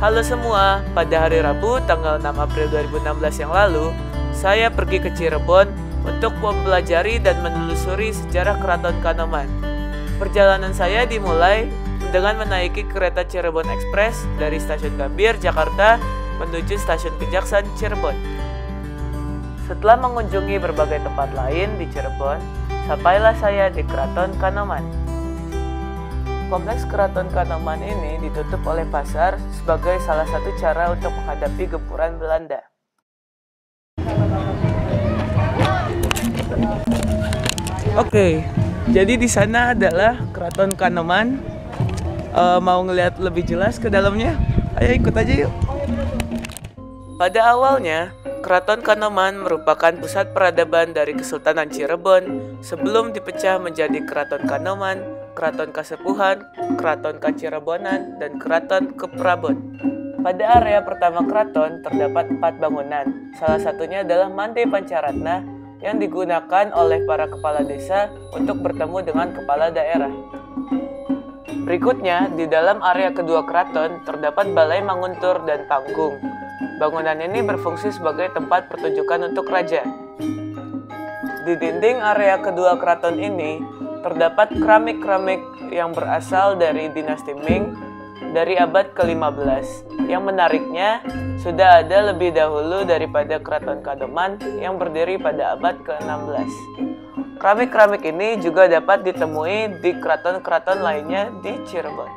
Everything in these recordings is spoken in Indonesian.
Halo semua, pada hari Rabu tanggal 6 April 2016 yang lalu, saya pergi ke Cirebon untuk mempelajari dan menelusuri sejarah Keraton Kanoman. Perjalanan saya dimulai dengan menaiki kereta Cirebon Express dari Stasiun Gambir, Jakarta menuju Stasiun Kejaksan, Cirebon. Setelah mengunjungi berbagai tempat lain di Cirebon, sampailah saya di Keraton Kanoman. Kompleks Keraton Kanoman ini ditutup oleh pasar sebagai salah satu cara untuk menghadapi gempuran Belanda. Oke, jadi di sana adalah Keraton Kanoman. Mau ngeliat lebih jelas ke dalamnya? Ayo ikut aja yuk. Pada awalnya, Keraton Kanoman merupakan pusat peradaban dari Kesultanan Cirebon sebelum dipecah menjadi Keraton Kanoman, Keraton Kasepuhan, Keraton Kacirebonan, dan Keraton Keprabon. Pada area pertama keraton terdapat 4 bangunan. Salah satunya adalah Mande Pancaratna yang digunakan oleh para kepala desa untuk bertemu dengan kepala daerah. Berikutnya, di dalam area kedua keraton terdapat Balai Manguntur dan Panggung. Bangunan ini berfungsi sebagai tempat pertunjukan untuk raja. Di dinding area kedua keraton ini terdapat keramik-keramik yang berasal dari dinasti Ming dari abad ke-15. Yang menariknya, sudah ada lebih dahulu daripada Keraton Kanoman yang berdiri pada abad ke-16. Keramik-keramik ini juga dapat ditemui di keraton-keraton lainnya di Cirebon.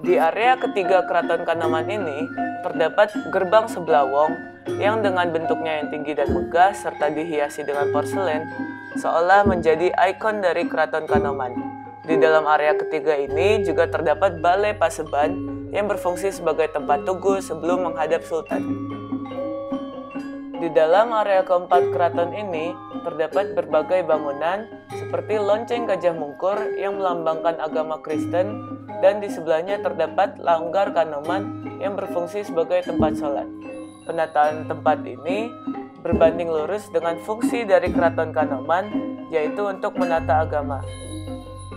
Di area ketiga Keraton Kanoman ini terdapat gerbang Sebelawong yang dengan bentuknya yang tinggi dan megah serta dihiasi dengan porselen seolah menjadi ikon dari Keraton Kanoman. Di dalam area ketiga ini juga terdapat Balai Paseban yang berfungsi sebagai tempat tugu sebelum menghadap Sultan. Di dalam area keempat keraton ini terdapat berbagai bangunan seperti lonceng Gajah Mungkur yang melambangkan agama Kristen dan di sebelahnya terdapat Langgar Kanoman yang berfungsi sebagai tempat sholat. Penataan tempat ini berbanding lurus dengan fungsi dari Keraton Kanoman, yaitu untuk menata agama.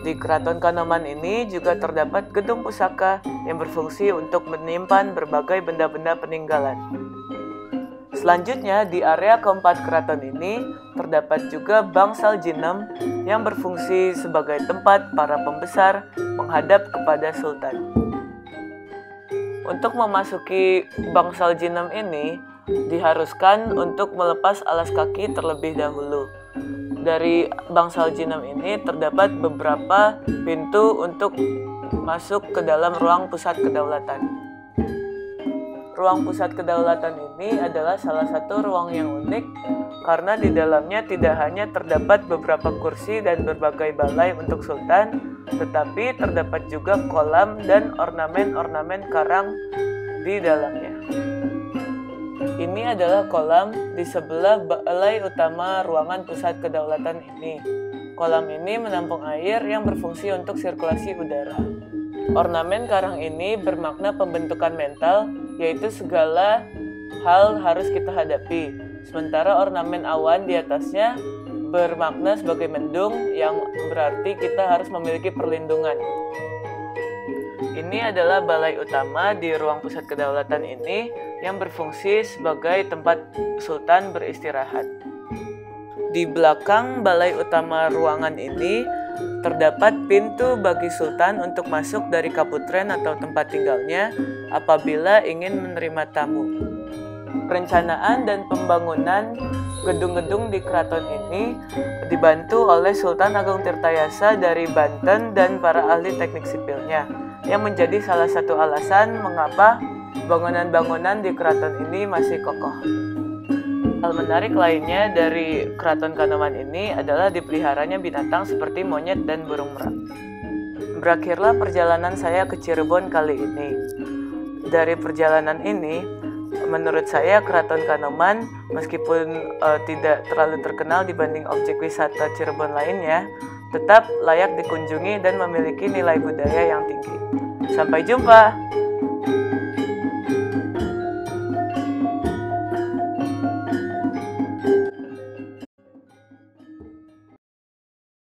Di Keraton Kanoman ini juga terdapat gedung pusaka yang berfungsi untuk menyimpan berbagai benda-benda peninggalan. Selanjutnya, di area keempat keraton ini terdapat juga Bangsal Jinem yang berfungsi sebagai tempat para pembesar menghadap kepada Sultan. Untuk memasuki Bangsal Jinem ini, diharuskan untuk melepas alas kaki terlebih dahulu. Dari Bangsal Jinem ini terdapat beberapa pintu untuk masuk ke dalam ruang pusat kedaulatan. Ruang pusat kedaulatan ini adalah salah satu ruang yang unik karena di dalamnya tidak hanya terdapat beberapa kursi dan berbagai balai untuk sultan, tetapi terdapat juga kolam dan ornamen-ornamen karang di dalamnya. Ini adalah kolam di sebelah balai utama ruangan pusat kedaulatan ini. Kolam ini menampung air yang berfungsi untuk sirkulasi udara. Ornamen karang ini bermakna pembentukan mental, yaitu segala hal harus kita hadapi. Sementara ornamen awan di atasnya bermakna sebagai mendung, yang berarti kita harus memiliki perlindungan. Ini adalah balai utama di ruang pusat kedaulatan ini yang berfungsi sebagai tempat sultan beristirahat. Di belakang balai utama ruangan ini terdapat pintu bagi sultan untuk masuk dari kaputren atau tempat tinggalnya apabila ingin menerima tamu. Perencanaan dan pembangunan gedung-gedung di keraton ini dibantu oleh Sultan Agung Tirtayasa dari Banten dan para ahli teknik sipilnya, yang menjadi salah satu alasan mengapa bangunan-bangunan di keraton ini masih kokoh. Hal menarik lainnya dari Keraton Kanoman ini adalah dipeliharanya binatang seperti monyet dan burung merak. Berakhirlah perjalanan saya ke Cirebon kali ini. Dari perjalanan ini, menurut saya Keraton Kanoman meskipun tidak terlalu terkenal dibanding objek wisata Cirebon lainnya, tetap layak dikunjungi dan memiliki nilai budaya yang tinggi. Sampai jumpa!